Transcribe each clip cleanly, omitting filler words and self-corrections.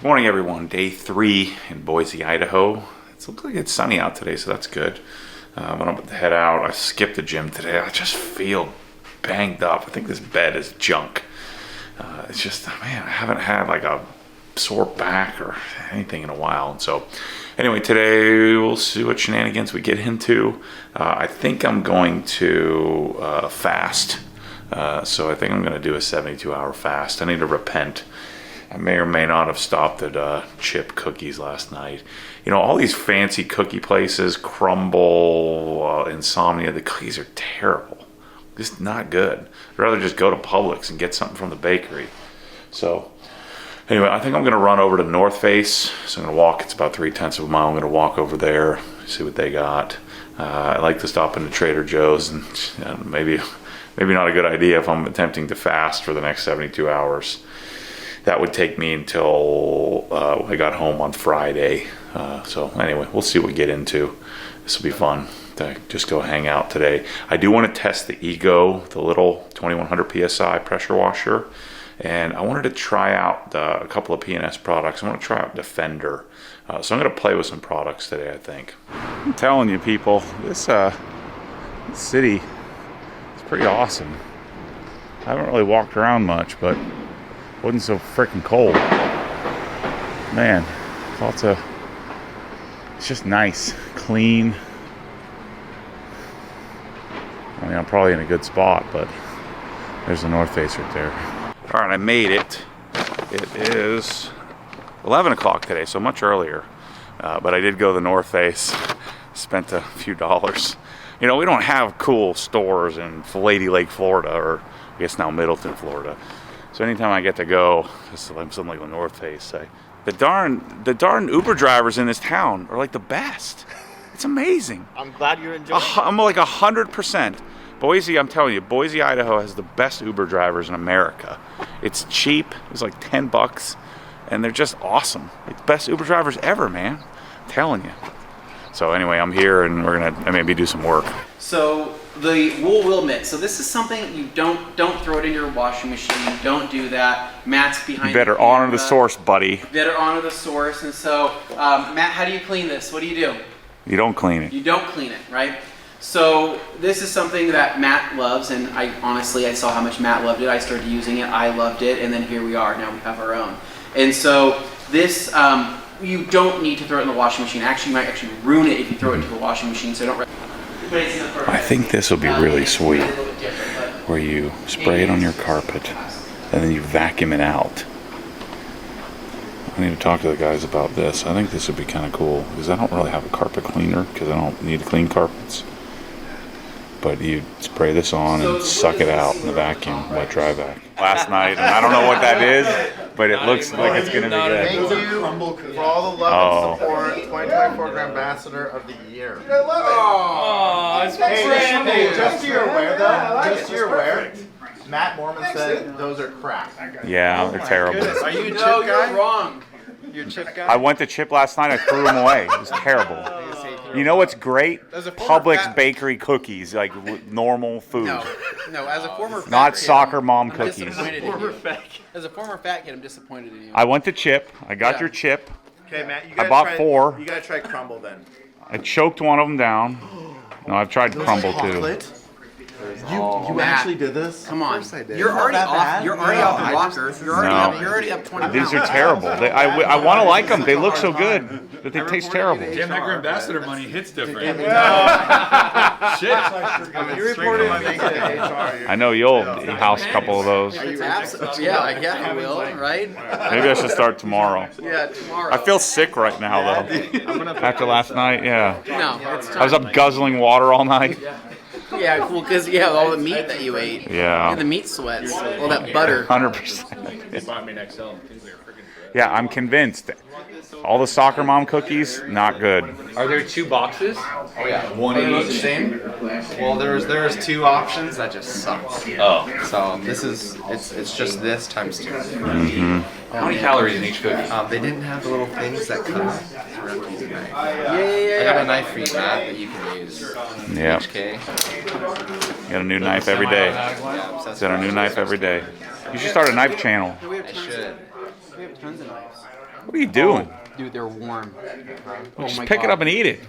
Good morning, everyone. Day 3 in Boise, Idaho. It looks like it's sunny out today, so that's good. But I'm about to head out. I skipped the gym today. I just feel banged up. I think this bed is junk. It's just, man, I haven't had like a sore back or anything in a while. And so anyway, today we'll see what shenanigans we get into. I think I'm going to fast. So I think I'm going to do a 72-hour fast. I need to repent. I may or may not have stopped at chip cookies last night. You know, all these fancy cookie places, Crumble, Insomnia, the cookies are terrible. Just not good. I'd rather just go to Publix and get something from the bakery. So anyway, I think I'm going to run over to North Face. So I'm going to walk. It's about 3/10 of a mile. I'm going to walk over there, see what they got. I like to stop into Trader Joe's, and maybe not a good idea if I'm attempting to fast for the next 72 hours. That would take me until I got home on Friday. So anyway, we'll see what we get into. This will be fun to just go hang out today. I do want to test the Ego, the little 2100 PSI pressure washer. And I wanted to try out a couple of P&S products. I want to try out Defender. So I'm going to play with some products today, I think. I'm telling you, people, this city is pretty awesome. I haven't really walked around much, but it wasn't so freaking cold. Man, it's just nice, clean. I mean, I'm probably in a good spot, but there's the North Face right there. All right, I made it. It is 11 o'clock today, so much earlier. But I did go to the North Face, spent a few dollars. You know, we don't have cool stores in Lady Lake, Florida, or I guess now Middleton, Florida. So anytime I get to go to something like the North Face, the darn Uber drivers in this town are like the best. It's amazing. I'm glad you're enjoying it. I'm like 100%. Boise, I'm telling you, Boise, Idaho has the best Uber drivers in America. It's cheap. It's like $10, and they're just awesome. It's best Uber drivers ever, man. I'm telling you. So anyway, I'm here, and we're gonna maybe do some work. So the wool will mitt. So this is something you don't throw it in your washing machine. Don't do that. Matt's behind. You better honor the source, buddy. You better honor the source. And so, Matt, how do you clean this? What do you do? You don't clean it. You don't clean it, right? So this is something that Matt loves, and I saw how much Matt loved it. I started using it. I loved it, and then here we are. Now we have our own. And so this, you don't need to throw it in the washing machine. Actually, you might actually ruin it if you throw it into the washing machine. So don't. I think this will be really sweet, where you spray it on your carpet and then you vacuum it out. I need to talk to the guys about this. I think this would be kind of cool because I don't really have a carpet cleaner because I don't need to clean carpets. But you spray this on and suck it out in the vacuum, wet dry vac. Last night, and I don't know what that is, but it looks like it's going to be good. Thank you for all the love and support. 2024 Ambassador of the Year. I love it. Oh, it's hey, just so you're aware, Matt Mormon said those are crap. Yeah, they're terrible. Are you a chip guy? You're wrong. You're a chip guy? I went to Chip last night. I threw them away. It was terrible. You know what's great? Publix bakery cookies, like normal food. No. As a former fat not kid, soccer mom I'm cookies. disappointed in you. As a former fat kid, I'm disappointed in you. I went to Chip. I got your chip. Okay, Matt, I bought 4. You gotta try Crumble then. I choked one of them down. No, I've tried Crumble too. You actually did this? Come on. Of course I did. You're already off. bad. You're already off the rocker. You're already up 20 These pounds. are terrible. I want to like them. They look so good, but they taste terrible. Jim, that ambassador money hits different. Shit. You reported HR. I know you'll house a couple of those. Yeah, I will, right? Maybe I should start tomorrow. Yeah, tomorrow. I feel sick right now, though. After last night, yeah. No, it's I was up guzzling water all night. Yeah, well, because all the meat that you ate. Yeah. And the meat sweats. All that butter. 100%. Yeah, I'm convinced. All the soccer mom cookies, not good. Are there 2 boxes? Oh yeah, one in each. Same. Well, there's 2 options that just suck. Oh. So this is it's just this times 2. How many calories in each cookie? They didn't have the little things that cut off. So we're gonna have to use a knife. Yeah. I got a knife for you, Matt, that you can use. Yeah. HK. You got a new knife every day. Yeah, so that's Got a new knife every day. You should start a knife channel. I should. We have tons of knives. What are you doing? Dude, they're warm. Oh Just my pick it God. up and eat it.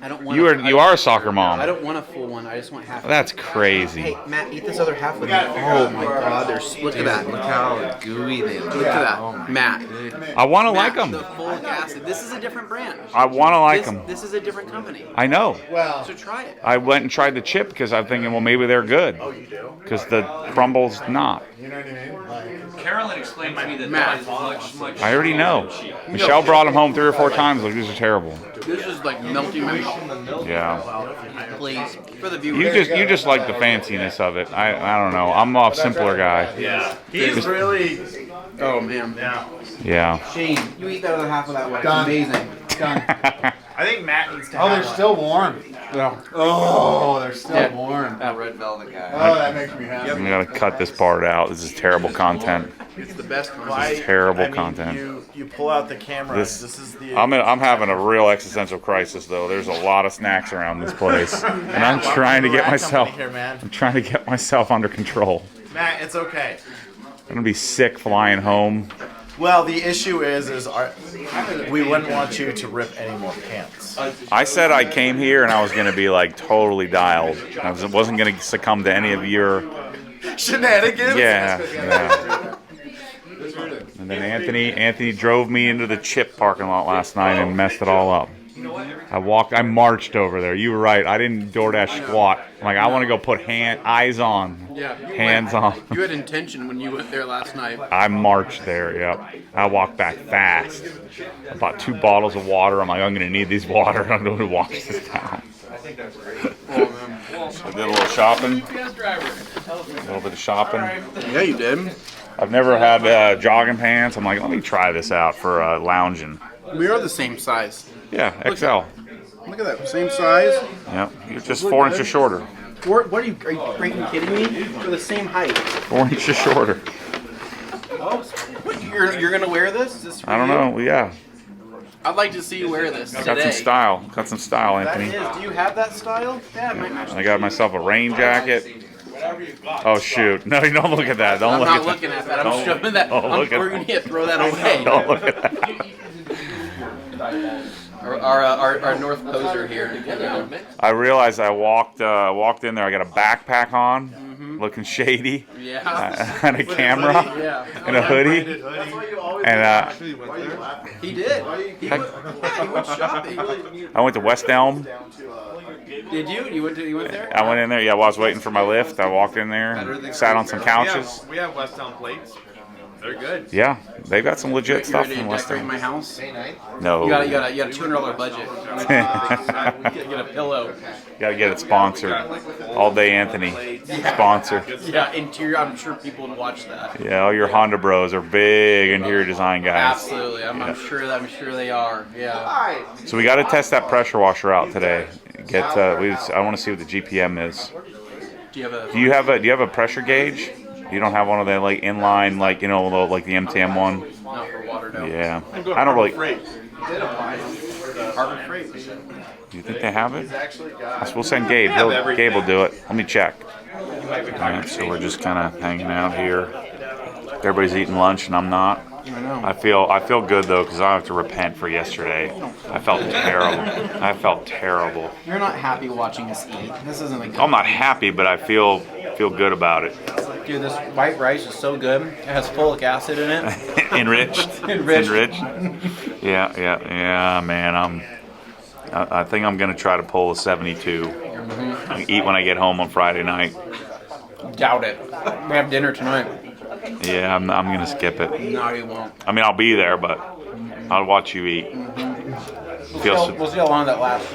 I don't want. You are a soccer mom. I don't want a full one. I just want half. That's crazy. Hey, Matt, eat this other half with me. Oh my God, look at that. Look how gooey they look. Look at that, Oh my Matt. I want to like Matt, them. the folic acid. This is a different brand. I want to like them. This is a different company. I know. Well, So try it. I went and tried the chip because I'm thinking, well, maybe they're good. oh, you do? Because the crumble's not. You know what I mean? Like, Carolyn explained to me that Matt. that is much. I already know. Michelle brought them home 3 or 4 times. Like, these are terrible. This is like melting my mouth. Yeah. Please, for the viewers. You just like the fanciness of it. I don't know. I'm a simpler guy. yeah. He's really. Oh man. Yeah. Yeah. Shane, you eat that other half of that one. It's Done. amazing. Done. I think Matt needs to. Oh, have they're one. still warm. Yeah. Oh, they're still Yeah. warm. That red velvet guy. Oh, that makes me happy. I'm gonna cut this part out. This is terrible content. It's the best one. Why- terrible I mean, content. You pull out the camera. This- This is the. I'm having a real existential crisis though. There's a lot of snacks around this place, and I'm trying to get myself. Here, man. I'm trying to get myself under control. Matt, it's okay. I'm gonna be sick flying home. Well, the issue is we wouldn't want you to rip any more pants. I said I came here and I was gonna be like totally dialed. I wasn't gonna succumb to any of your Shenanigans. yeah. And then Anthony drove me into the chip parking lot last night and messed it all up. I marched over there. You were right. I didn't DoorDash squat. I'm like, I want to go put eyes on, Yeah. hands on. You had intention when you went there last night. I marched there, yep. I walked back fast. I bought 2 bottles of water. I'm like, I'm going to need these water. I'm going to wash this down. So I did a little shopping. A little bit of shopping. Yeah, you did. I've never had jogging pants. I'm like, let me try this out for lounging. We are the same size. Yeah, XL. Look at that, same size. Yep, you're just 4 inches shorter. What are you freaking kidding me? We're the same height. 4 inches shorter. What, you're gonna wear this? Is this for I don't you? know. Yeah, I'd like to see you wear this got today. some style. Got some style, That Anthony. is. Do you have that style? Yeah, it might match. I got myself a rain jacket. Oh shoot! No, you don't look at that. Don't I'm look not at looking that. at that. I'm Don't- shoving that. don't look at We're that. gonna throw that away. Don't look at that. Our North Poser here. I realized I walked in there. I got a backpack on, looking shady, Yeah. and a camera, Yeah. and a hoodie, and He did. He went shopping. I went to West Elm. Did you? You went there? I went in there. Yeah, while I was waiting for my lift, I walked in there, and sat on some couches. We have West Town plates. They're good. Yeah, they've got some legit You stuff ready in to West decorate Elm. my house? No, You got a $200 budget. Get a pillow. gotta get it sponsored. All Day Anthony sponsor. Yeah, interior. I'm sure people would watch that. Yeah, all your Honda bros are big interior design guys. Absolutely. I'm sure they are. Yeah. So we got to test that pressure washer out today. I want to see what the GPM is. Do you have a? Do you have a pressure gauge? You don't have one of the like inline like the MTM one. Not for water, no. Yeah, I don't really. Harbor Freight. Do you think they have it? We'll send Gabe. Gabe will do it. Let me check. Alright, so we're just kind of hanging out here. Everybody's eating lunch and I'm not. I know. I feel good though because I have to repent for yesterday. I felt terrible. You're not happy watching us eat. This isn't a good. I'm not happy, but I feel good about it. Dude, this white rice is so good. It has folic acid in it. Enriched. Enriched. Yeah, man. I think I'm gonna try to pull a 72. Eat when I get home on Friday night. Doubt it. We have dinner tonight. Yeah, I'm gonna skip it. No, you won't. I mean, I'll be there, but I'll watch you eat. We'll see how long that lasts.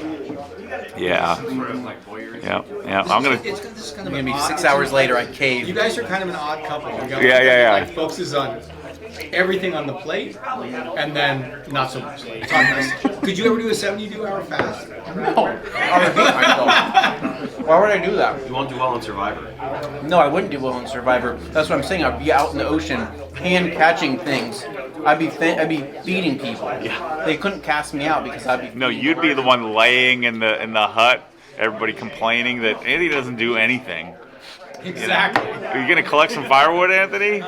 Yeah. I'm gonna. It's gonna be 6 hours later. I caved. You guys are kind of an odd couple. You got Yeah. Like focuses on everything on the plate, and then not so much. Like, talk about- could you ever do a 72-hour fast? No. I would hate myself. Why would I do that? You won't do well in Survivor. No, I wouldn't do well in Survivor. That's what I'm saying. I'd be out in the ocean, hand catching things. I'd be feeding people. Yeah. They couldn't cast me out because I'd be. No, you'd be the one laying in the hut. Everybody complaining that Andy doesn't do anything. Exactly. Are you gonna collect some firewood, Anthony?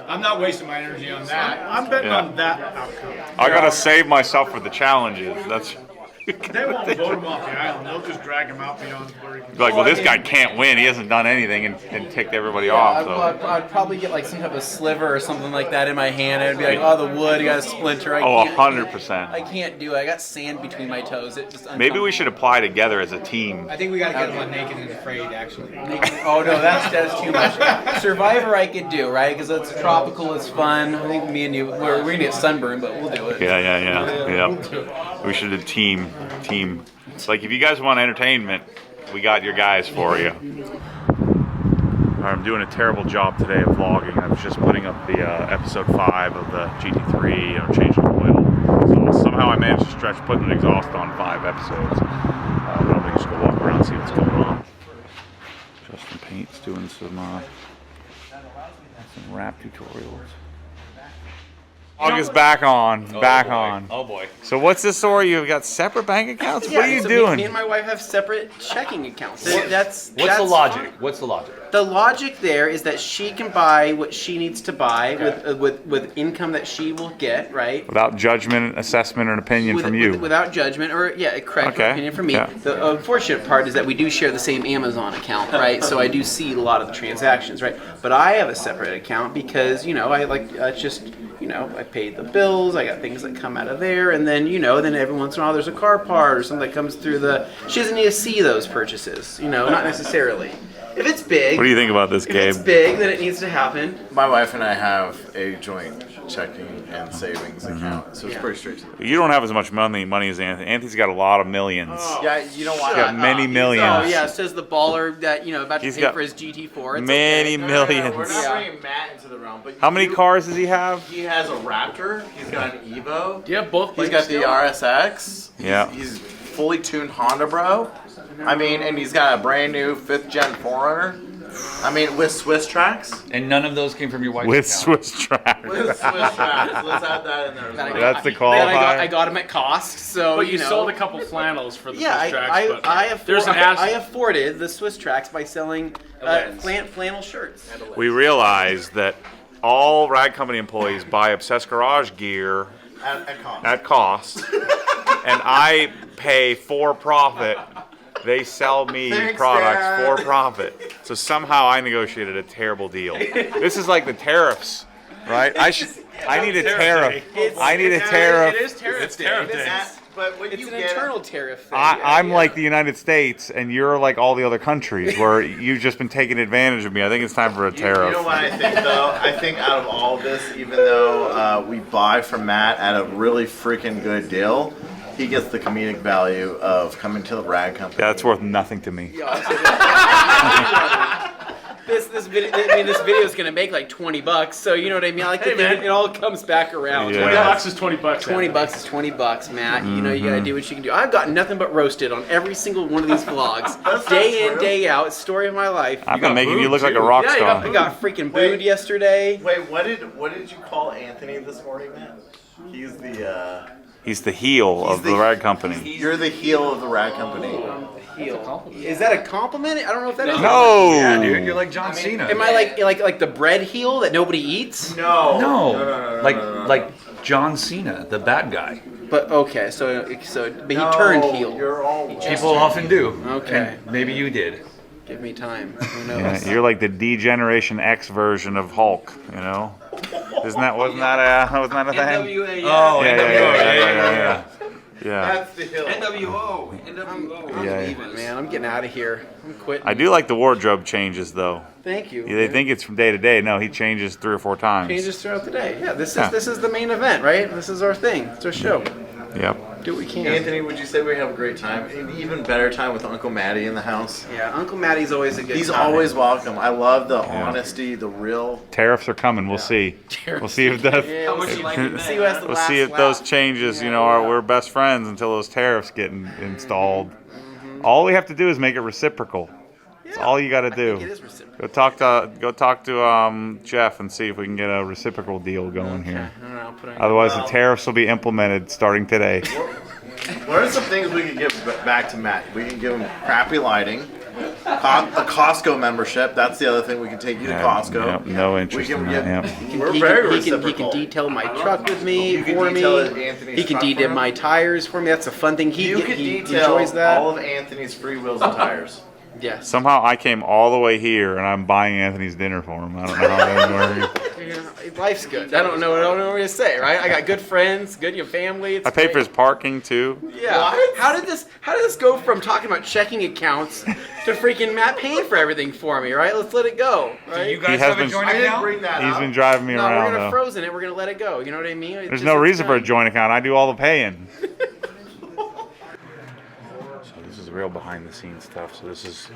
I'm not wasting my energy on that. I'm betting on that outcome. I gotta save myself for the challenges. That's They won't vote him off the island. They'll just drag him out beyond where he can. like, well, this guy can't win. He hasn't done anything and ticked everybody off. So. I'd probably get like some type of sliver or something like that in my hand. I'd be like, oh, the wood, you got a splinter. Oh, I 100%. can't do it. I got sand between my toes. It just Maybe we should apply together as a team. I think we got to get him on Naked and Afraid, actually. Oh no, that's too much. Survivor I could do, right? Because it's tropical, it's fun. I think me and you, we're gonna get sunburned, but we'll do it. Yeah. We should do team. It's like if you guys want entertainment, we got your guys for you. Alright, I'm doing a terrible job today of vlogging. I was just putting up the episode 5 of the GT3, changing the oil. So somehow I managed to stretch putting an exhaust on 5 episodes. But I'm gonna just go walk around and see what's going on. Justin Paint's doing some wrap tutorials. August back on. Oh boy. So what's the story? You've got separate bank accounts? What are you so doing? Me and my wife have separate checking accounts. What's the logic? What's the logic? The logic there is that she can buy what she needs to buy with income that she will get, right? Without judgment, assessment, or an opinion from you. Without judgment, or correct opinion from me. Yeah. The unfortunate part is that we do share the same Amazon account, right? So I do see a lot of the transactions, right? But I have a separate account because I pay the bills. I got things that come out of there, and then then every once in a while there's a car part or something that comes through the. She doesn't need to see those purchases, not necessarily. If it's big. What do you think about this, If Gabe? it's big, then it needs to happen. My wife and I have a joint checking and savings account, so it's pretty straightforward. You don't have as much money as Anthony. Anthony's got a lot of millions. Yeah, you know why? He's got many millions. Oh yeah, says the baller that about to He's pay got for his GT4. It's many okay. millions. We're not bringing Matt into the realm, but How many cars does he have? He has a Raptor. He's got an Evo. Do you have both? He's got the RSX. Yeah. He's fully tuned Honda, bro. I mean, and he's got a brand new 5th gen 4Runner. I mean, with Swiss tracks. And none of those came from your wife's With account. Swiss tracks. With Swiss tracks. Let's add that in there as well. That's the I qualifier. got them at cost, so But you sold a couple flannels for the Swiss tracks. but I afforded the Swiss tracks by selling flannel shirts. We realized that all Rag Company employees buy Obsessed Garage gear At cost. at cost, and I pay for profit. They sell me Thanks, products Dad. for profit. So somehow I negotiated a terrible deal. This is like the tariffs, right? I need a tariff. I need a tariff. It is tariff. It's tariff day. day. But when It's you an get internal tariff thing. I'm like the United States, and you're like all the other countries where you've just been taking advantage of me. I think it's time for a You tariff. know what I think, though? I think out of all of this, even though we buy from Matt at a really freaking good deal, he gets the comedic value of coming to the Rag Company. Yeah, that's worth nothing to me. This video is gonna make like $20, so you know what I mean. Like it all comes back around. Yeah. $20 is $20. $20 is $20, Matt. You know you gotta do what you can do. I've got nothing but roasted on every single one of these vlogs, day in, day out. Story of my life. I've been making you look like a rock Yeah, star. I got freaking booed yesterday. Wait, what did you call Anthony this morning, Matt? He's the He's the heel of the Rag Company. you're the heel of the Rag Company. Is that a compliment? I don't know if that is. No. Yeah, dude, you're like John Cena. Am I like the bread heel that nobody eats? No. No. Like John Cena, the bad guy. But okay, but he turned heel. You're all People often do. Okay. And maybe you did. Give me time. Who Yeah, knows? you're like the D-Generation X version of Hulk, you know? Wasn't that a thing? Oh, Yeah. That's the hill. Yeah. Man, I'm getting out of here. I'm quitting. I do like the wardrobe changes, though. Thank you. They think it's from day to day. No, he changes 3 or 4 times. Changes throughout the day. Yeah, this Yeah. is the main event, right? This is our thing. It's our show. Yep. Do what we can. Anthony, would you say we have a great time? An even better time with Uncle Matty in the house? Yeah, Uncle Matty's always a good He's time. always welcome. I love the honesty, the real. Tariffs are coming. We'll see. We'll see if that. Yeah, we'll see, see who has the We'll last see if laugh. those changes, we're best friends until those tariffs get installed. All we have to do is make it reciprocal. That's all you got to do. It is reciprocal. Go talk to Jeff and see if we can get a reciprocal deal going here. I don't know, I'll put it Otherwise, the tariffs will be implemented starting today. What are some things we can give back to Matt? We can give him crappy lighting. A Costco membership. That's the other thing. We can take you to Costco. Yep, no interest in that. We're very he can reciprocal. detail my truck with me, You can for detail me. Anthony's He can truck detail for him. my tires for me. That's a fun thing. You can He detail enjoys that. all of Anthony's free wheels and tires. Yes. Somehow I came all the way here and I'm buying Anthony's dinner for him. I don't know how that works. Life's good. I don't know what to say, right? I got good friends, good family. It's I pay for great. his parking too. Yeah. What? How did this go from talking about checking accounts to freaking Matt paying for everything for me, right? Let's let it go, right? You guys He has have a been- joint I didn't account? bring that He's up. been driving me No, around we're gonna though. frozen it. We're gonna let it go. You know what I mean? There's no reason for a joint account. I do all the paying. So this is real behind the scenes stuff. So this is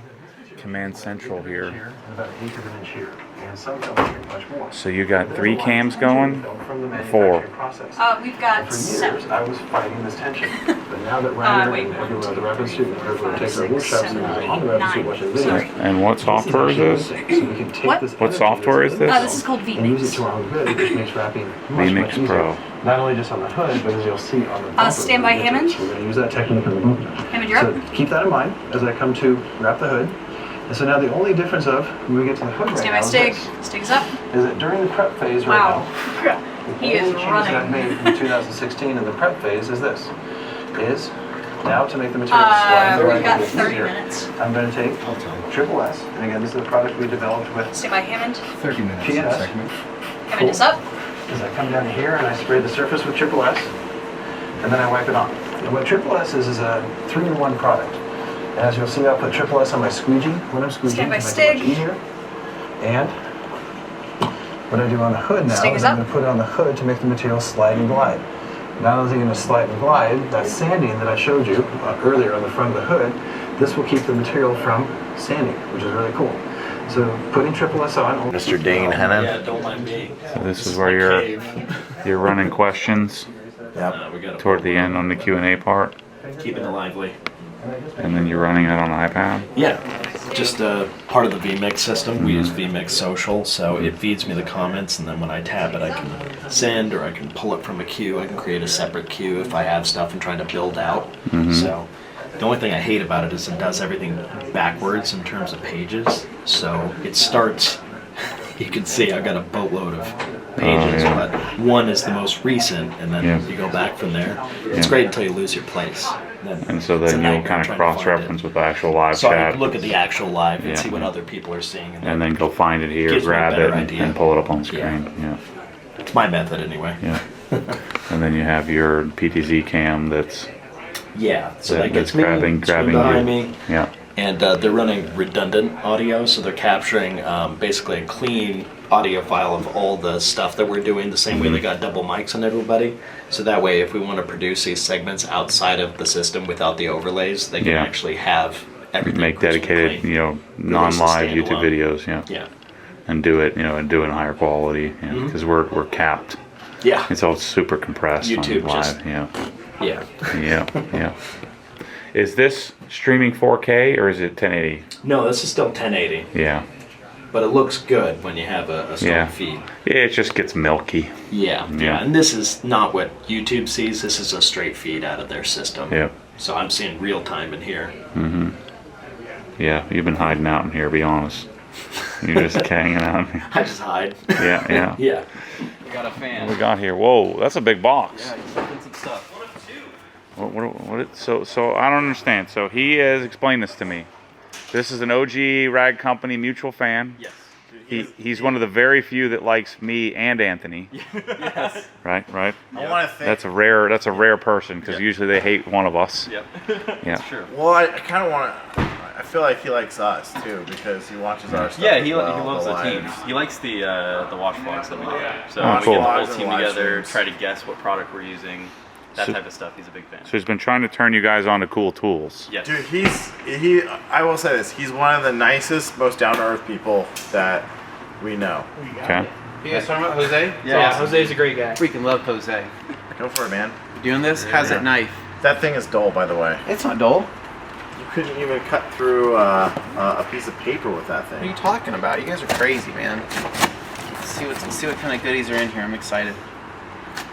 Command Central here. About an eighth of an inch here, and some don't much more. So you got 3 cams going? From the 4. manufacturing process. We've got For years, 7. I was fighting this tension. But now that we're wait, in 1, everywhere, the 2, weapons suit, and everywhere 5, takes our 6, workshops, and 7, on the weapons suit 9. watching videos. Sorry. And what software is this? So we can take What? this What energy software is this? This is called and use VMix. it to our own good, which makes wrapping much VMix easier. Pro. Not only just on the hood, but as you'll see on the bumper. stand by Hammond. We're going to use that technique on the bumper. Hammond, you're So up. keep that in mind as I come to wrap the hood. And so now the only difference of when we get to the hood right Stand now by Stig. is this, Stig's up. is that during the prep phase right Wow. now, He the is only change that I've running. made from 2016 in the prep phase is this, is now to make the material slide the We've right got way 30 easier, minutes. I'm going to take Triple S, and again this is a product we developed with Stand by Hammond. 30 minutes. PNS. Hammond is up. As I come down here and I spray the surface with Triple S, and then I wipe it on. And what Triple S is a 3-in-1 product. And as you'll see, I'll put Triple S on my squeegee when I'm squeegeeing Stand by to make it Stig. much easier. And what I do on the hood now Stig is is I'm up. going to put it on the hood to make the material slide and glide. Not only is it going to slide and glide, that sanding that I showed you earlier on the front of the hood, this will keep the material from sanding, which is really cool. So putting Triple S on. Mr. Dane Hennon. Yeah, don't mind me. So this is where you're running questions Yep. We got toward the end on the Q&A part, keeping it lively. and then you're running it on an iPad. Yeah, just part of the VMix system. We use VMix Social, so it feeds me the comments, and then when I tap it, I can send or I can pull it from a queue. I can create a separate queue if I have stuff and trying to build out. So the only thing I hate about it is it does everything backwards in terms of pages. So it starts. You can see I've got a boatload of pages, but one is the most recent, and then you go back from there. It's great until you lose your place. And so then you'll kind of cross-reference with the actual live So I chat. look at the actual live and Yeah. see what other people are seeing. And then go find it here, Gives me a grab better it, idea. and pull it up on screen. Yeah. It's my method anyway. Yeah. And then you have your PTZ cam that's Yeah, so that that's gets me grabbing behind you. me. Yeah. And they're running redundant audio, so they're capturing basically a clean audio file of all the stuff that we're doing, the same way they got double mics on everybody. So that way, if we want to produce these segments outside of the system without the overlays, they can actually have everything. Make crystal dedicated, clean. non-live Release a YouTube standalone. videos. Yeah. Yeah. And do it, and do it in higher quality. Because we're capped. Yeah. It's all super compressed YouTube on live. just- Yeah. Yeah. Yeah. Is this streaming 4K or is it 1080? No, this is still 1080, Yeah. but it looks good when you have a strong Yeah. feed. It just gets milky. Yeah, Yeah. yeah, and this is not what YouTube sees. This is a straight feed out of their system. Yeah. So I'm seeing real time in here. Yeah. You've been hiding out in here, be honest. You're just hanging out. I just hide. Yeah. Yeah. We got a fan. What we got here? Whoa, that's a big box. Yeah, he's looking some stuff. So I don't understand. So he has explained this to me. This is an OG Rag Company mutual fan. Yes. He's one of the very few that likes me and Anthony. Yes. Right. I want to think. That's a rare person because usually they hate one of us. Yep. Yeah. True. Well, I kind of want to. I feel like he likes us too because he watches our stuff. Yeah, as he well, loves the live. teams. He likes the watch vlogs that we do. So Oh, we cool. get the Vlogs whole and team live together, streams. try to guess what product we're using, that So- type of stuff. He's a big fan. So he's been trying to turn you guys on to cool tools. Yes. Dude, he. I will say this: he's one of the nicest, most down to earth people that we know. Okay. You guys talking about Jose? Yeah, Jose's a great guy. Freaking love Jose. Go for it, man. You doing this? How's that knife? That thing is dull, by the way. It's not dull. You couldn't even cut through a piece of paper with that What are thing. you talking about? You guys are crazy, man. Let's see what kind of goodies are in here. I'm excited.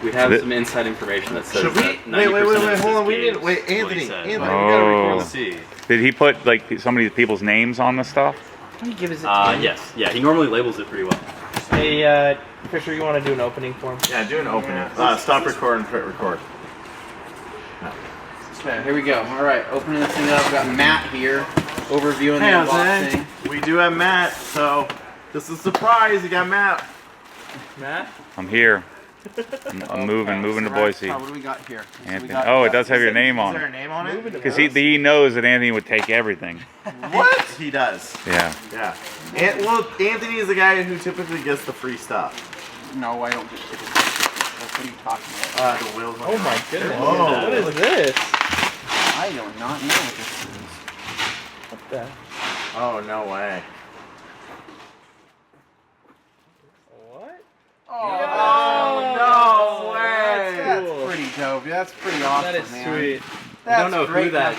We have Th- some inside information that says Should we? that 90% Wait, of this hold on. is We didn't. games, Wait, is what he Anthony. said. Anthony, we Oh. gotta record Let's this. see. Did he put like some of these people's names on the stuff? Can you give us a Yes. Yeah, he normally labels it pretty well. Hey, Fisher, you want to do an opening for him? Yeah, do an opening. Stop recording, hit record. Okay, here we go. All right, opening this thing up. We've got Matt here, overviewing the unboxing. We do have Matt, so this is a surprise. You got Matt. Matt? I'm here. I'm moving to Boise. What do we got here? Anthony. Oh, it does have your name on Is there it. a name on it? Because he knows that Anthony would take everything. What? He does. Yeah. Yeah. Well, Anthony is the guy who typically gets the free stuff. No, I don't get it. What are you talking about? The wheels. Oh my goodness. Whoa. What is this? I do not know what this is. What the? Oh, no way. What? Oh, no way. That's pretty dope. That's pretty awesome, That is man. sweet. That's I don't know great. who that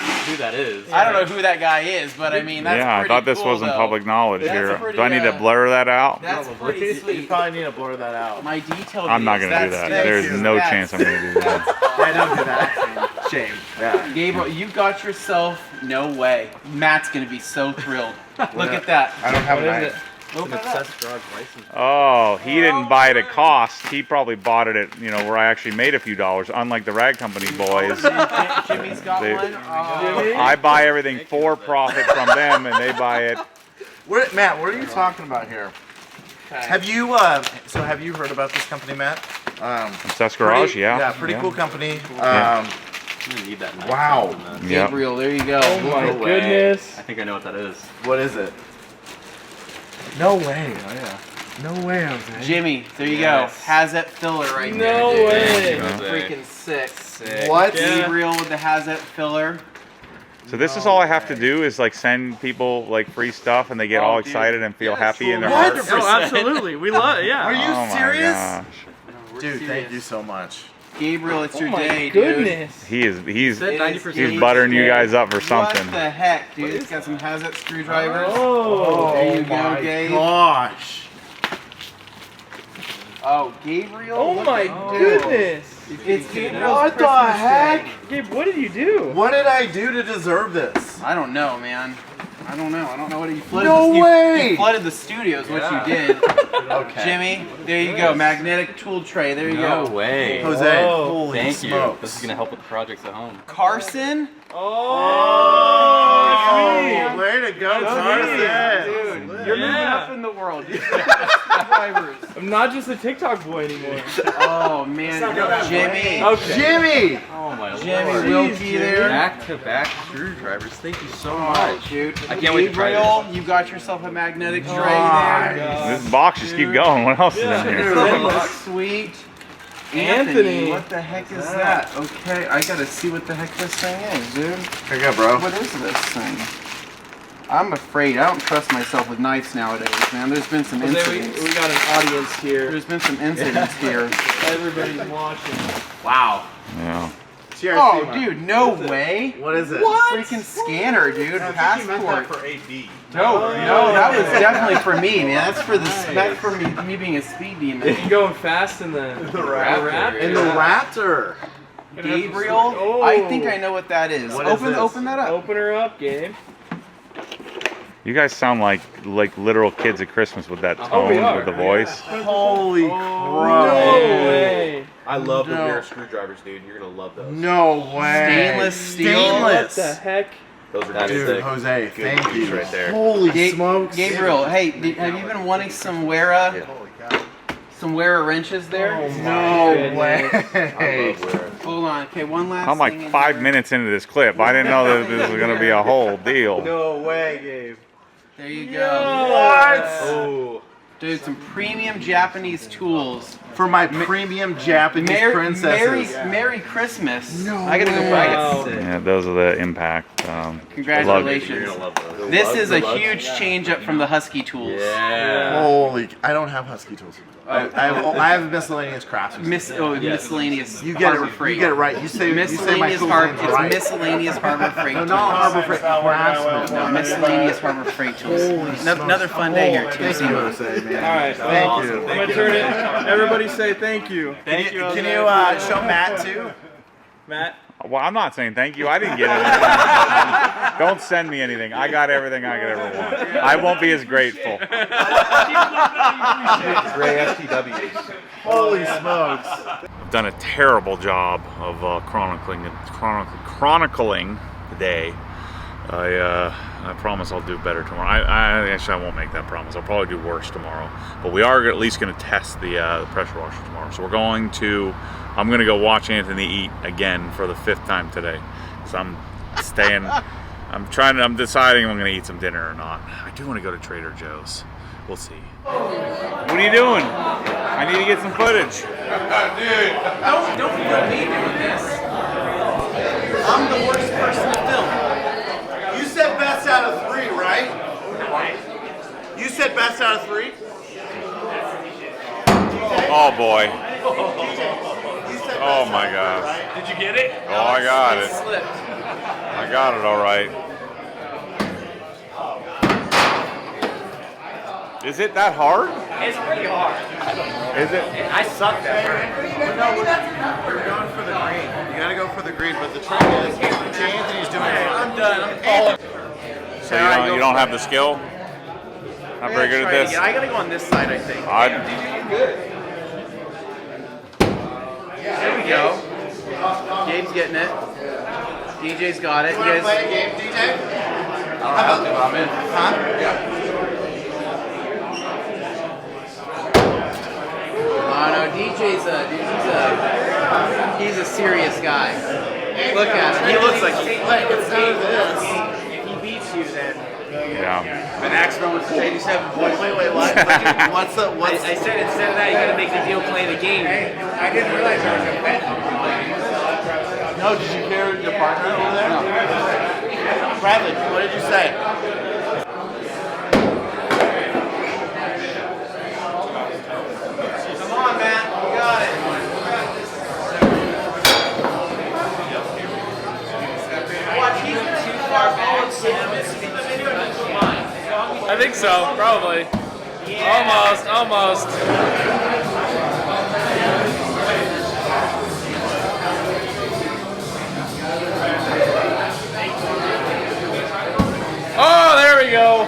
is. I don't know who that guy is, but I mean, that's Yeah, I pretty thought this cool, wasn't though. public knowledge That's here. pretty, Do I need to blur that out? That's pretty You sweet. probably need to blur that out. My detailed I'm not views, going to do that's- that. There's that's- no that's- chance I'm going to do that. Yeah, don't do that. Shame. Yeah. Gabriel, you got yourself, no way. Matt's going to be so thrilled. Look at that. I don't have What a is knife. Open it up. Oh, he didn't buy it at cost. He probably bought it at, where I actually made a few dollars, unlike the Rag Company boys. Jimmy's got They- one. Oh. I buy everything for profit from them, and they buy it. Matt, what are you talking about here? Have you have you heard about this company, Matt? Cess Garage, yeah. Yeah, pretty cool company. Yeah. I'm gonna need that knife. Wow. Yep. Gabriel, there you go. Oh my No way. goodness. I think I know what that is. What is it? No way. Oh yeah. No way, Jose. Jimmy, there you Yes. go. Hazet filler right No there. way. That's freaking sick. What? Yeah. Gabriel with the Hazet filler. So this is all I have to do is like send people like free stuff, and they get all excited and feel happy in their heart. 100%. Oh, absolutely. We love it. Yeah. Are you Oh my serious? gosh. Dude, thank you so much. Gabriel, it's your Oh my day, goodness. He's dude. It is- he's buttering you guys up for something. What the heck, dude? It's got some Hazet screwdrivers. Oh. There you my go, Gabe. gosh. Oh, Gabriel. Oh look my at- goodness. It's Gabriel's What the Christmas heck? day. Gabe, what did you do? What did I do to deserve this? I don't know, man. I don't know what you flooded. No way! You flooded the studios. What you did, Okay. Jimmy? There you go. Magnetic tool tray. There you No go. way. Jose, Oh, holy Thank smokes. you. This is gonna help with the projects at home. Carson. Oh, way to go, Carson. Dude, you're moving Yeah. up in the world. You're subscribers. I'm not just a TikTok boy anymore. Oh man, Jimmy. Okay. Jimmy! Oh my Jimmy lord. Wilkie there. Back-to-back screwdrivers. Thank you so Oh, much. dude. I can't wait to try Gabriel, you got yourself a magnetic tray there. This box just keep going. What else is in here? That looks sweet. Anthony. What the heck is that? Okay, I gotta see what the heck this thing is, dude. Here you go, bro. What is this thing? I'm afraid. I don't trust myself with knives nowadays, man. There's been some incidents. We got an audience here. There's been some incidents here. Everybody's watching. Wow. Yeah. TRCMA. Oh, dude, no way. What is it? Freaking scanner, dude. Passport. for AD. No, that was definitely for me, man. That's for me being a speed demon. You going fast in the Raptor? And the Raptor. Gabriel, Oh. I think I know what that is. What is this? Open that up. Open her up, Gabe. You guys sound like literal kids at Christmas with that Oh, we tone, are. with the voice. Holy No crap. way. I love the No. mirror screwdrivers, dude. You're gonna love those. No way. Stainless steel. What Stainless. the heck? Those are That is Dude, sick. Jose, Good thank use you. right there. Holy smokes. Gabriel, hey, have you been wanting some Wera wrenches there? No Goodness. way. I love wearing. Hold on. Okay, one last I'm thing. like in 5 here. minutes into this clip. I didn't know that this was going to be a whole deal. No way, Gabe. There you go. What? Oh, Dude, some premium Japanese tools. For my premium Japanese princesses. Merry Christmas. No I gotta go way. back. Wow. Yeah, those are the impact. Congratulations. you're gonna love those. This is a huge change up from the Husky tools. Yeah. Holy, I don't have Husky tools. I have miscellaneous craftsmanship. Miscellaneous. You get Harbor it. Freight. You get it right. You say my Miscellaneous tools Harbor. name's It's right. miscellaneous Harbor Freight. No, tools. not Harbor Freight. Craftsman. No, miscellaneous Harbor Freight tools. Another fun day here at Thank you, TRCMA. Jose, man. All right. Thank you. I'm gonna turn it. Everybody say thank you. Can you show Matt too? Matt. Well, I'm not saying thank you. I didn't get it. Don't send me anything. I got everything I could ever want. I won't be as grateful. Gray FTWs. Holy smokes. I've done a terrible job of chronicling the day. I promise I'll do better tomorrow. I actually I won't make that promise. I'll probably do worse tomorrow. But we are at least going to test the pressure washer tomorrow. So I'm going to go watch Anthony eat again for the 5th time today. So I'm deciding if I'm going to eat some dinner or not. I do want to go to Trader Joe's. We'll see. What are you doing? I need to get some footage. Dude, don't put me doing this. I'm the worst person to film. You said best out of 3, right? You said best out of 3? Oh boy. Oh my gosh. Did you get it? Oh, I got it. Slipped. I got it all right. Is it that hard? It's pretty hard. Is it? I sucked at it. You're going for the green. You gotta go for the green, but the trick is Anthony's doing it. I'm done. I'm calling. So you don't have the skill? Not very good at this? I gotta go on this side, I think. There we go. Gabe's getting it. DJ's got it. You wanna play a game, DJ? I'm in. Huh? Yeah. Oh no, DJ's he's a serious guy. Look at him. He looks like he's Like, it's none of this. If he beats you, then Yeah. an accident with 87 points. Wait, what? What's the, what's I said instead of that, you gotta make the deal play the game. I didn't realize there was a bet. No, did you hear your partner over there? No. Bradley, what did you say? Come on, man. You got it. Watch, he's too far back. I think so, probably. Almost. Oh, there we go.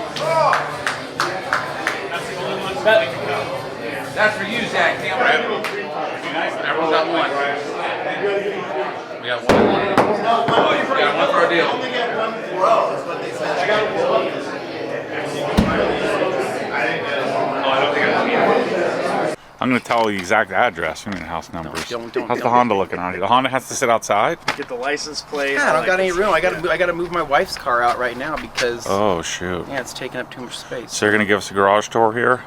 That's for you, Zach. Everyone's got one. We got one. You got one for a deal. only get 1 throw, is what they said. I got 1. I'm going to tell you the exact address. I mean, house numbers. Don't. How's the Honda looking on you? The Honda has to sit outside? Get the license plate. Yeah, I don't got any room. I gotta move my wife's car out right now because Oh, shoot. yeah, it's taking up too much space. So you're going to give us a garage tour here?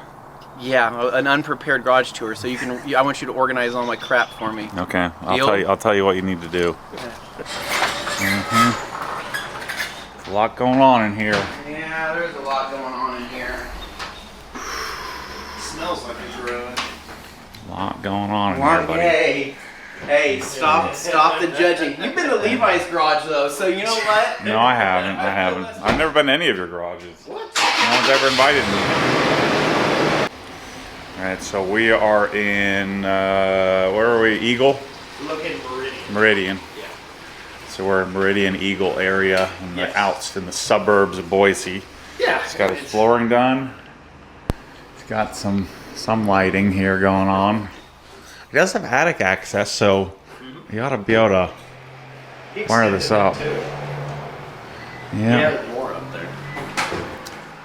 Yeah, an unprepared garage tour. So I want you to organize all my crap for me. Okay. Deal? I'll tell you what you need to do. A lot going on in here. Yeah, there's a lot going on in here. Smells like it's ruined. A lot going on in here, buddy. Hey, stop the judging. You've been to Levi's garage though, so you know what? No, I haven't. I've never been to any of your garages. What? No one's ever invited me. Alright, so we are in, where are we? Eagle? Located Meridian. Meridian. Yeah. So we're in Meridian Eagle area in the in the suburbs of Boise. Yeah. It's got his flooring done. It's got some lighting here going on. It does have attic access, so you ought to be able to wire this up. Yeah. More up there.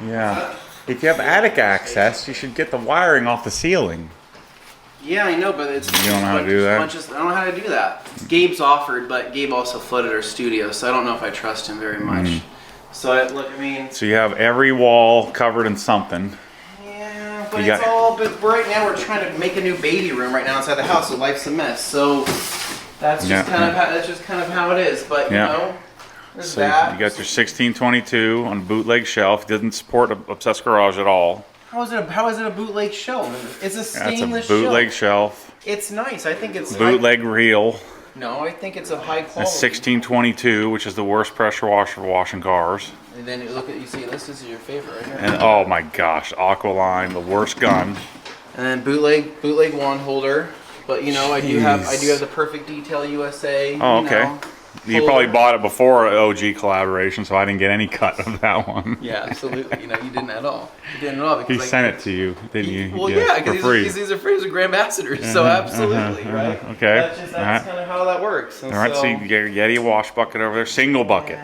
Yeah. If you have attic access, you should get the wiring off the ceiling. Yeah, I know, but it's You don't know how to do that? I don't know how to do that. Gabe's offered, but Gabe also flooded our studio, so I don't know if I trust him very much. So So you have every wall covered in something. Yeah, but but right now we're trying to make a new baby room right now inside the house, so life's a mess. So that's just kind of how it is. But you know, there's So that. you got your 1622 on bootleg shelf. Doesn't support Obsessed Garage at all. How is it a bootleg shelf? It's a stainless That's a bootleg shelf. It's nice. I think it's Bootleg reel. No, I think it's a high A quality. 1622, which is the worst pressure washer for washing cars. And then you see this is your favorite right here. And oh my gosh, Aqualine, the worst gun. And then bootleg wand holder. But you know, I do have the Perfect Detail USA. Oh, okay. you probably bought it before OG collaboration, so I didn't get any cut of that one. Yeah, absolutely. You didn't at all. You didn't at all. He sent it to you, didn't you? Well, yeah, for because free. these are friends with Grand Ambassadors, so absolutely, right? Okay. That's kind of how that works. And All right, so you get your Yeti wash bucket over there, single bucket.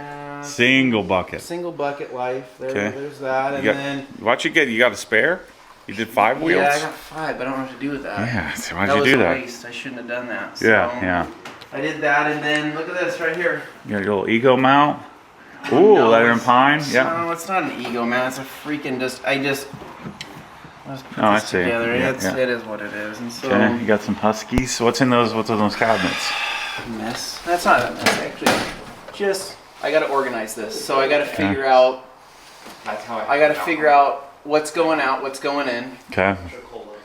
Single bucket. Single bucket life. Okay. There's that, and then. What'd you get? You got a spare? You did 5 wheels? Yeah, I got 5, but I don't know what to do with that. Yeah, so why'd that you do that? was a waste. I shouldn't have done that. So Yeah. I did that, and then look at this right here. You got your little ego mount. Ooh, No, leather and pine. Yeah. No, it's not an ego, man. It's a freaking let's put I this see. together. Yeah, It is what it is. And so Okay, you got some huskies. What's in those cabinets? mess. That's not a mess, actually. Just I gotta organize this. So I gotta figure out I gotta figure out what's going out, what's going in. Okay.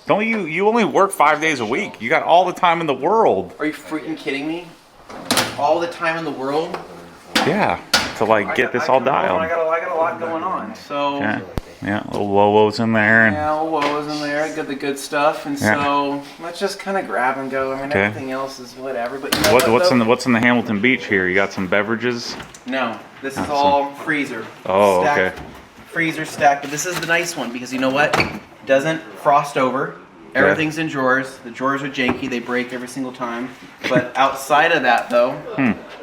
Don't you only work 5 days a week. You got all the time in the world. Are you freaking kidding me? All the time in the world? Yeah. To like get this all dialed. I got a lot going on. So Yeah, little Lobos in there. And yeah, woes in there. I got the good stuff, and so let's just kind of grab and go. I mean, everything else is whatever. But you know what's in the Hamilton Beach here? You got some beverages? No, this is all freezer. Oh, stacked, okay. Freezer stacked, but this is the nice one because you know what? It doesn't frost over. Everything's in drawers. The drawers are janky. They break every single time. But outside of that, though,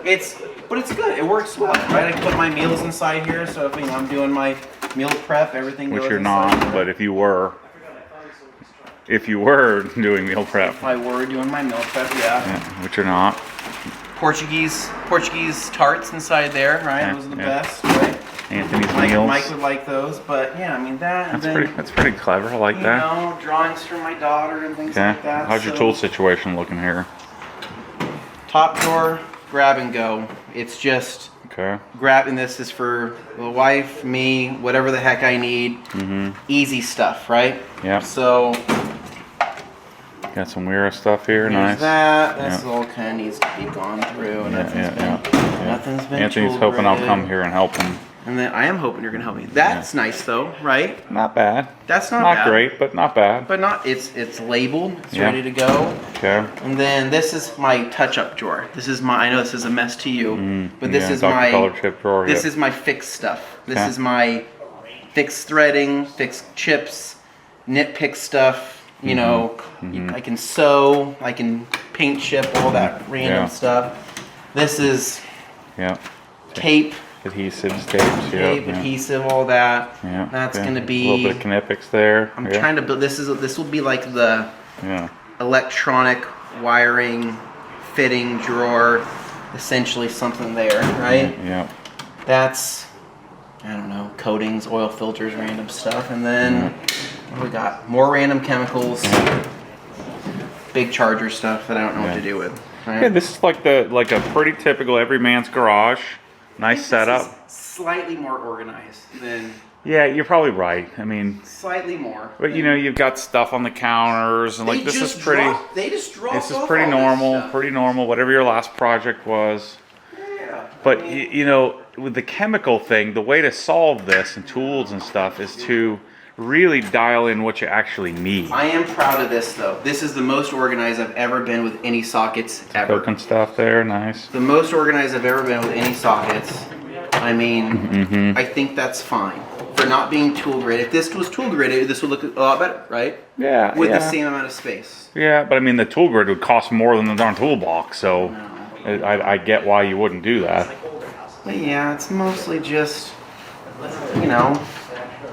it's good. It works well, right? I can put my meals inside here, so if I'm doing my meal prep, everything goes Which you're inside not, here. but if you were doing meal prep. If I were doing my meal prep, yeah. Which you're not. Portuguese tarts inside there, right? Those are the best, right? Anthony's meals. Mike would like those, but yeah, I mean that. That's pretty clever. I like that. You know, drawings from my daughter and things like that. How's your tool situation looking here? Top drawer, grab and go. It's just grabbing. This is for the wife, me, whatever the heck I need. Easy stuff, right? Yeah. So got some Wera stuff here. there's Nice. that. That's all kind of needs to be gone through. Nothing's been Anthony's hoping I'll come here and help him. And then I am hoping you're gonna help me. That's nice though, right? Not bad. That's not bad. Not great, but not bad. But not. It's labeled. It's ready to go. Okay. And then this is my touch-up drawer. This is my. I know this is a mess to you, but this is Dr. my color chip drawer. This is my fixed stuff. This is my fixed threading, fixed chips, nitpick stuff. You know, I can sew, I can paint chip, all that random stuff. This is tape. Adhesives, tapes, adhesive, all that. Yeah. That's gonna be a little bit of Knipex there. I'm trying to build. This will be like the electronic wiring fitting drawer, essentially something there, right? Yeah. That's I don't know, coatings, oil filters, random stuff, and then what do we got? More random chemicals, big charger stuff that I don't know what to do with. Right? Yeah, this is like a pretty typical everyman's garage. Nice setup. Slightly more organized than. Yeah, you're probably right. I mean, slightly more. But you know, you've got stuff on the counters, and like this is pretty. They just drop. This is pretty normal. Pretty normal. Whatever your last project was. Yeah. But you know, with the chemical thing, the way to solve this and tools and stuff is to really dial in what you actually need. I am proud of this though. This is the most organized I've ever been with any sockets ever. Cooking stuff there, nice. The most organized I've ever been with any sockets. I mean, I think that's fine for not being tool grid. If this was tool grid, this would look a lot better, right? Yeah. With the same amount of space. Yeah, but I mean, the tool grid would cost more than the darn toolbox, so I get why you wouldn't do that. But yeah, it's mostly just, you know,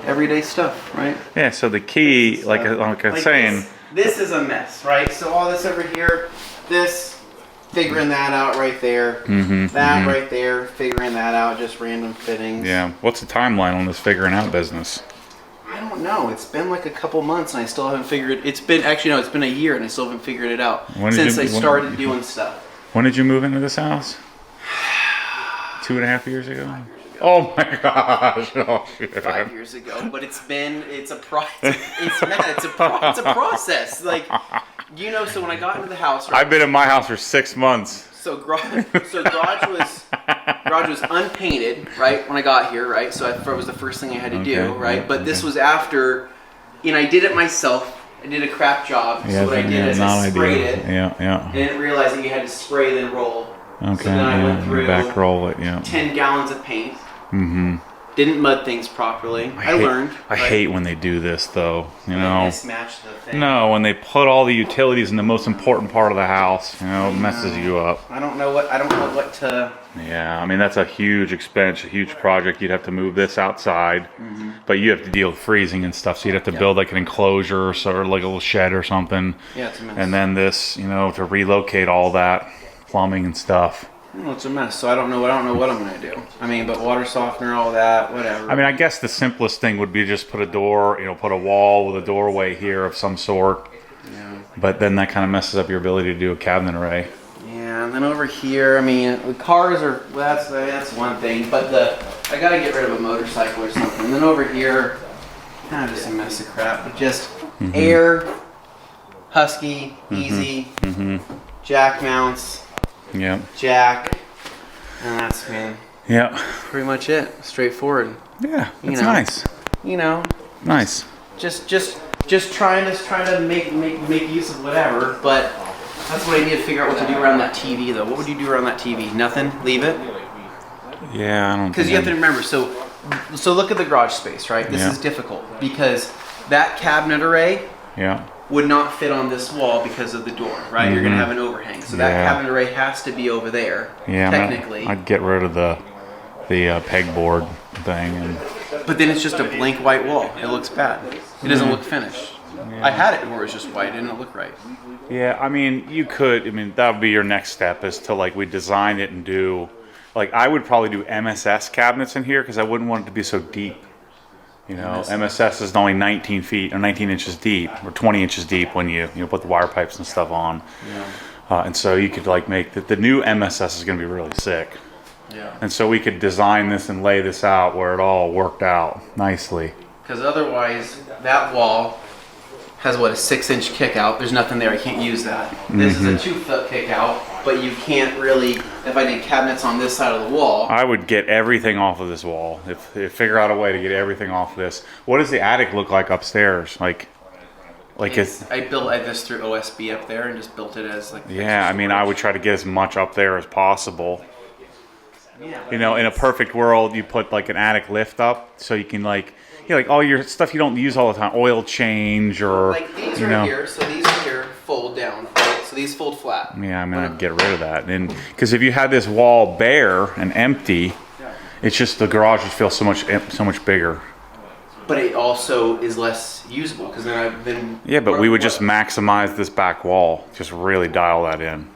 everyday stuff, right? Yeah, so the key, like I was saying... This is a mess, right? So all this over here, figuring that out right there. Right there, figuring that out, just random fittings. Yeah, what's the timeline on this figuring out business? I don't know. It's been like a couple months and I still haven't figured it. It's been a year and I still haven't figured it out since I started doing stuff. When did you move into this house? 2.5 years ago? Oh my gosh! Oh, shit. 5 years ago, but it's a process. Like, you know, so when I got into the house, right, I've been in my house for 6 months. So garage was unpainted, right, when I got here, right? So it was the first thing I had to do, right? But this was after, I did it myself. I did a crap job. So what I did is I sprayed it. Yeah. I didn't realize that you had to spray then roll. Okay, So then I went yeah, through back roll it, yeah. 10 gallons of paint. Mm-hmm. Didn't mud things properly. I learned. I hate when they do this, though. You They know. mismatch the thing. No, when they put all the utilities in the most important part of the house, you know, it messes you up. I don't know what to. Yeah, I mean that's a huge expense, a huge project. You'd have to move this outside, but you have to deal with freezing and stuff. So you'd have to build like an enclosure or like a little shed or something. Yeah, it's a mess. And then this, you know, to relocate all that plumbing and stuff. Well, it's a mess. So I don't know what I'm gonna do. I mean, but water softener, all that, whatever. I mean, I guess the simplest thing would be just put a door, you know, put a wall with a doorway here of some sort. Yeah. But then that kind of messes up your ability to do a cabinet array. Yeah, and then over here, I mean, the cars are, well, that's one thing, but I gotta get rid of a motorcycle or something. And then over here, kind of just a mess of crap, but just air, husky, easy, jack mounts, jack, and that's, man, pretty much it. Straightforward. Yeah, it's know. nice. You know, Nice. just trying to make use of whatever, but that's what I need to figure out what to do around that TV though. What would you do around that TV? Nothing? Leave it? Yeah, I don't. Because you have to remember, so look at the garage space, right? This is difficult because that cabinet array would not fit on this wall because of the door, right? You're gonna have an overhang, so that cabinet array has to be over there. Yeah, technically. I'd get rid of the pegboard thing, and But then it's just a blank white wall. It looks bad. It doesn't look finished. I had it where it was just white. It didn't look right. yeah, I mean, you could. I mean, that would be your next step is to like we design it and do. Like I would probably do MSS cabinets in here because I wouldn't want it to be so deep. You know, MSS is only 19 feet or 19 inches deep or 20 inches deep when you put the wire pipes and stuff on. Yeah. And so you could like make the new MSS is going to be really sick. Yeah. And so we could design this and lay this out where it all worked out nicely. Because otherwise, that wall has what, a 6-inch kick out. There's nothing there. I can't use that. This is a 2-foot kick out, but you can't really. If I did cabinets on this side of the wall, I would get everything off of this wall. If figure out a way to get everything off of this. What does the attic look like upstairs? Like it's. I built this through OSB up there and just built it as like. Yeah, I mean, I would try to get as much up there as possible. Yeah, you know, in a perfect world, you put like an attic lift up so you can like all your stuff you don't use all the time, oil change or like these are here, so these are here fold down, right? So these fold flat. Yeah, I mean, I'd get rid of that, and because if you had this wall bare and empty, it's just the garage would feel so much bigger. But it also is less usable because then. Yeah, but we would just maximize this back wall, just really dial that in.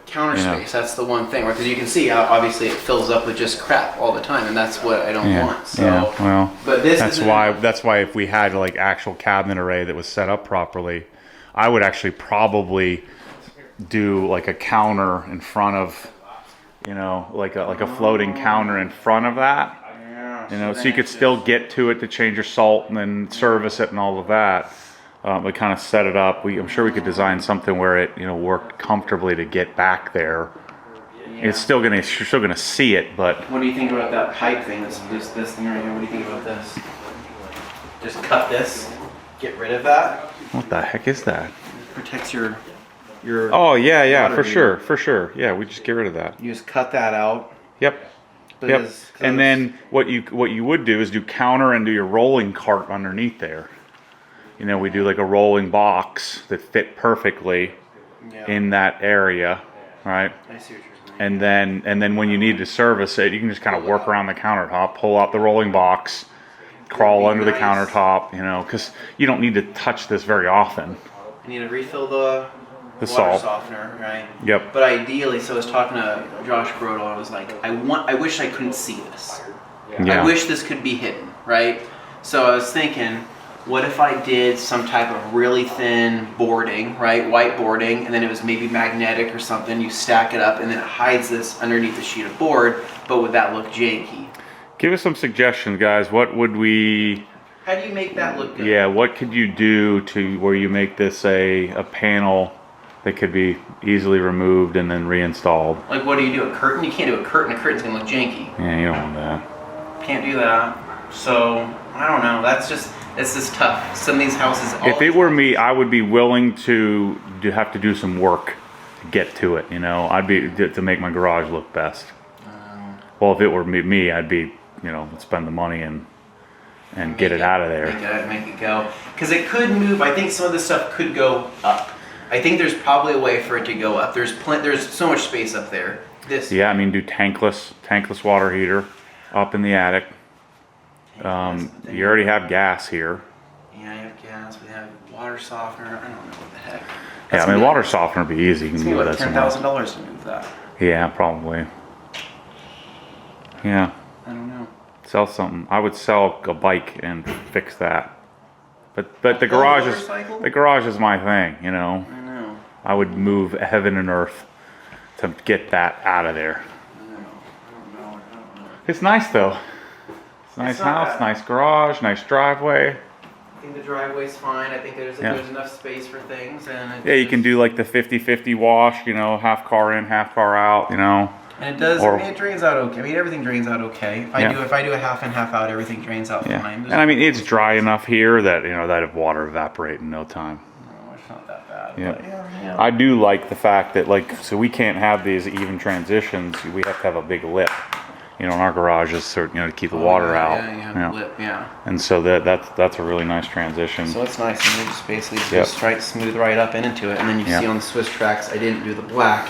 Counter space, that's the one thing, right? Because you can see how obviously it fills up with just crap all the time, and that's what I don't want. So, well, but that's why if we had like actual cabinet array that was set up properly, I would actually probably do like a counter in front of, like a floating counter in front of that. So you could still get to it to change your salt and then service it and all of that. We kind of set it up. I'm sure we could design something where it, worked comfortably to get back there. Yeah. It's still you're still gonna see it, but. What do you think about that pipe thing? This thing right here. What do you think about this? Just cut this, get rid of that. What the heck is that? It protects your. Oh yeah, for sure. Yeah, we just get rid of that. You just cut that out. Yep. And then what you would do is do counter and do your rolling cart underneath there. We do like a rolling box that fit perfectly in that area, right? I see what you're saying. And then when you need to service it, you can just kind of work around the countertop, pull out the rolling box, crawl under the countertop, because you don't need to touch this very often. I need to refill the water salt softener, right? Yep. But ideally, so I was talking to Josh Brodel, I was like, I wish I couldn't see this. Yeah. I wish this could be hidden, right? So I was thinking, what if I did some type of really thin boarding, right? White boarding, and then it was maybe magnetic or something. You stack it up, and then it hides this underneath the sheet of board, but would that look janky? Give us some suggestions, guys. What would we... How do you make that look good? Yeah, what could you do to where you make this a panel that could be easily removed and then reinstalled? Like, what do you do? A curtain? You can't do a curtain. A curtain's going to look janky. Yeah, you don't want that. Can't do that. So, I don't know. This is tough. Some of these houses... If it were me, I would be willing to have to do some work get to it. You know, I'd be to make my garage look best. Well, if it were me, I'd be, you know, spend the money and get it out of there. Make it go. Because it could move. I think some of this stuff could go up. I think there's probably a way for it to go up. There's so much space up there. Yeah, I mean, do tankless water heater up in the attic. You already have gas here. Yeah, I have gas. We have water softener. I don't know what the heck. Yeah, I mean, water softener would be easy. You can move that somewhere. $10,000 to move that. Yeah, probably. Yeah. I don't know. Sell something. I would sell a bike and fix that. But the garage is my thing, you know. I know. I would move heaven and earth to get that out of there. I don't know. It's nice though. It's a nice house, bad. nice garage, nice driveway. I think the driveway's fine. I think there's enough space for things. And Yeah, you can do like the 50-50 wash, you know, half car in, half car out, you know. And it does. Or- I mean, it drains out okay. I mean, everything drains out okay. If I do a half in, half out, everything drains out Yeah. fine. And I mean, it's dry enough here that, you know, that water evaporate in no time. No, it's not that bad. Yeah. But yeah. I do like the fact that, like, so we can't have these even transitions. We have to have a big lip, you know, in our garages, so, you know, to keep the water out. Yeah, you have Yeah. a lip, yeah. And so that's a really nice transition. So it's nice, and you just basically Yep. just try to smooth right up and into it, and then you Yep. see on the Swiss tracks, I didn't do the black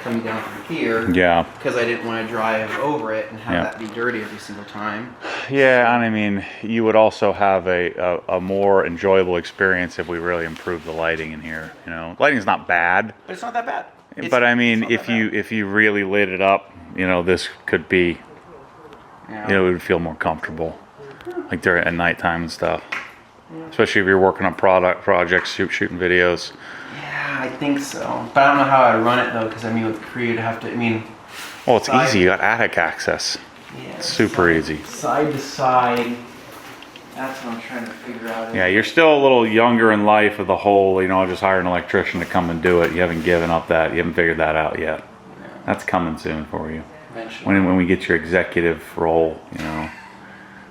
coming down from here. Yeah. Because I didn't want to drive over it and have Yeah. that be dirty every single time. Yeah, and I mean, you would also have a more enjoyable experience if we really improved the lighting in here. You know, lighting's not bad, But it's not that bad. but I mean, if you really lit it up, you know, this could be, Yeah. you know, it would feel more comfortable, like during at nighttime and stuff. Especially if you're working on projects, shooting videos. Yeah, I think so. But I don't know how I'd run it though, because I mean, with Crew, you'd have to. I mean. Well, it's side- easy. You got attic access. Yeah. Super easy. Side to side. That's what I'm trying to figure out. Yeah, you're still a little younger in life of the whole, you know, just hire an electrician to come and do it. You haven't given up that. You haven't figured that out yet. That's coming soon for you. Eventually. When we get your executive role, you know,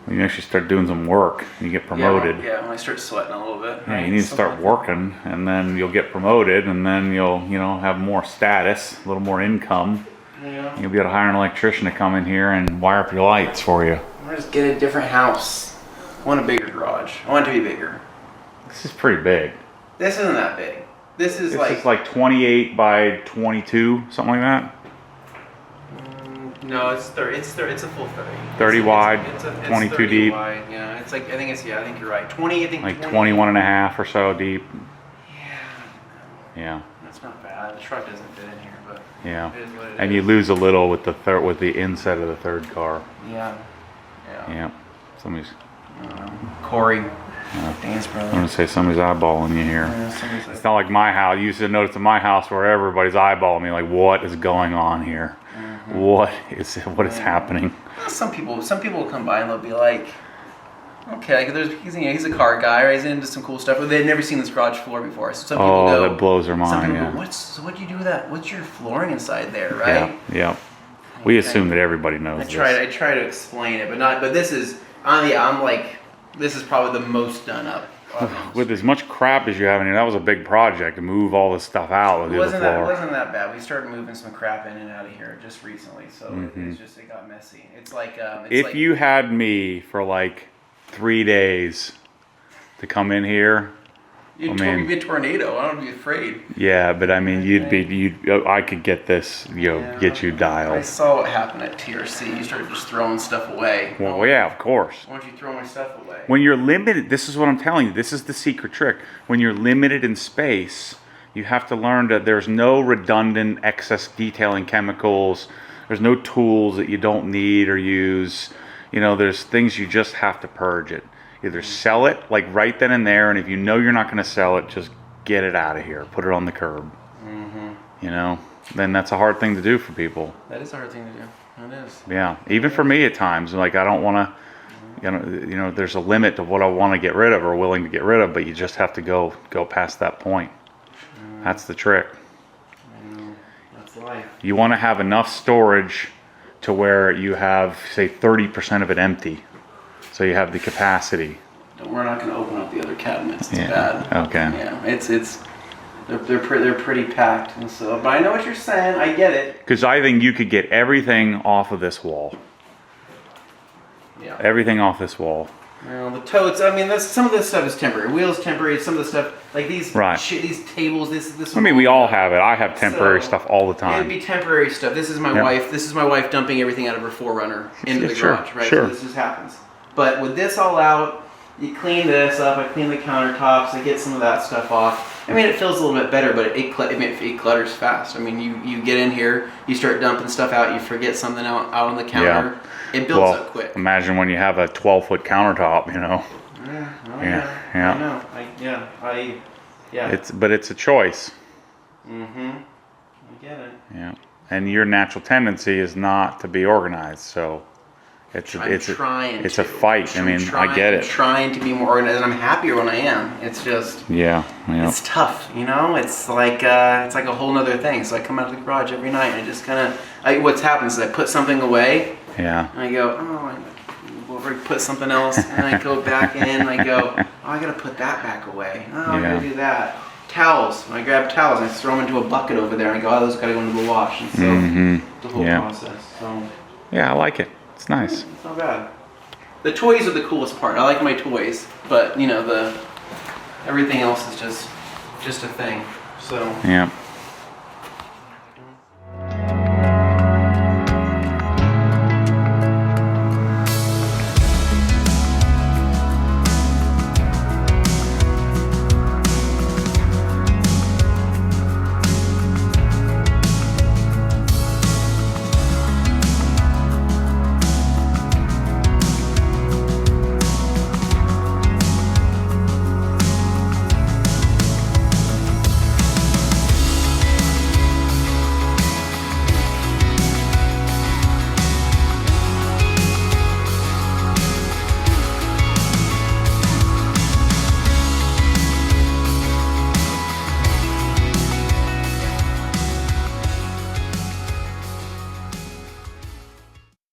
when you actually start doing some work, you get promoted. Yeah, when I start sweating a little bit. Yeah, you need to start working, and then you'll get promoted, and then you'll, you know, have more status, a little more income. Yeah. You'll be able to hire an electrician to come in here and wire up your lights for you. I'm gonna just get a different house. I want a bigger garage. I want it to be bigger. This is pretty big. This isn't that big. This is It's like 28 by 22, something like that. No, it's 30. It's a full 30. 30 wide, it's 22 30 deep. Wide. Yeah, it's like I think you're right. 20. I think Like 20. 21 and a half or so deep. Yeah. Yeah. That's not bad. The truck doesn't fit in here, but Yeah. it is what it And is. you lose a little with the inside of the third car. Yeah. Yeah. Somebody's. Corey, Dan's I'm brother. gonna say somebody's eyeballing you here. Yeah, somebody's It's not like my house. You used to notice in my house where everybody's eyeballing me. Like, what is going on here? What is happening? Some people will come by and they'll be like, okay, like he's a car guy, right? He's into some cool stuff, but they've never seen this garage floor before. So some people go, that blows their some mind. people Yeah. go, so what do you do with that? What's your flooring inside there, right? Yeah. We assume that everybody knows I this. try to explain it, but this is, I'm like, this is probably the most done up. With as much crap as you have in here, that was a big project to move all this stuff out of It the wasn't floor. that bad. We started moving some crap in and out of here just recently, so it got messy. It's like If you had me for like 3 days to come in here, you'd be a tornado. I don't be afraid. yeah, but I mean, I could get this, get you I dialed. saw what happened at TRC. You started just throwing stuff away. Well, yeah, of course. Why don't you throw my stuff away? When you're limited, this is what I'm telling you. This is the secret trick. When you're limited in space, you have to learn that there's no redundant excess detailing chemicals. There's no tools that you don't need or use. You know, there's things you just have to purge it. Either sell it like right then and there, and if you know you're not going to sell it, just get it out of here. Put it on the curb. You know, then that's a hard thing to do for people. That is a hard thing to do. It is. Yeah, even for me at times, like I don't want to, you know, there's a limit to what I want to get rid of or willing to get rid of, but you just have to go past that point. That's the trick. That's life. You want to have enough storage to where you have, say, 30% of it empty, so you have the capacity. We're not going to open up the other cabinets. It's Yeah. bad. Okay. Yeah, it's they're pretty packed, and so. But I know what you're saying. I get it. Because I think you could get everything off of this wall. Yeah. Everything off this wall. Well, the totes. I mean, some of this stuff is temporary. Wheels temporary. Some of the stuff, like these these tables. This. I mean, we all have it. I have temporary So, stuff all the time. It'd be temporary stuff. This is my Yep. wife. This is my wife dumping everything out of her 4Runner into the Sure, garage. Right. sure. So this just happens. But with this all out, you clean this up. I clean the countertops. I get some of that stuff off. I mean, it feels a little bit better, but it clutters fast. I mean, you get in here, you start dumping stuff out, you forget something out on the counter. It builds up quick. Imagine when you have a 12-foot countertop, you know. Yeah. But it's a choice. Mm-hmm. I get it. Yeah. And your natural tendency is not to be organized, so it's a fight. I mean, I get it. I'm trying to be more organized, and I'm happier when I am. It's just it's tough, you know. It's like a whole nother thing. So I come out of the garage every night, and I just kind of what's happened is I put something away. Yeah. And I go, or put something else, and I go back in, and I go, I gotta put that back away. I gotta do that. Towels. When I grab towels, I throw them into a bucket over there, and I go, those gotta go into the wash. And so the whole process. So. Yeah, I like it. It's nice. It's not bad. The toys are the coolest part. I like my toys, but you know everything else is just a thing. So. Yeah.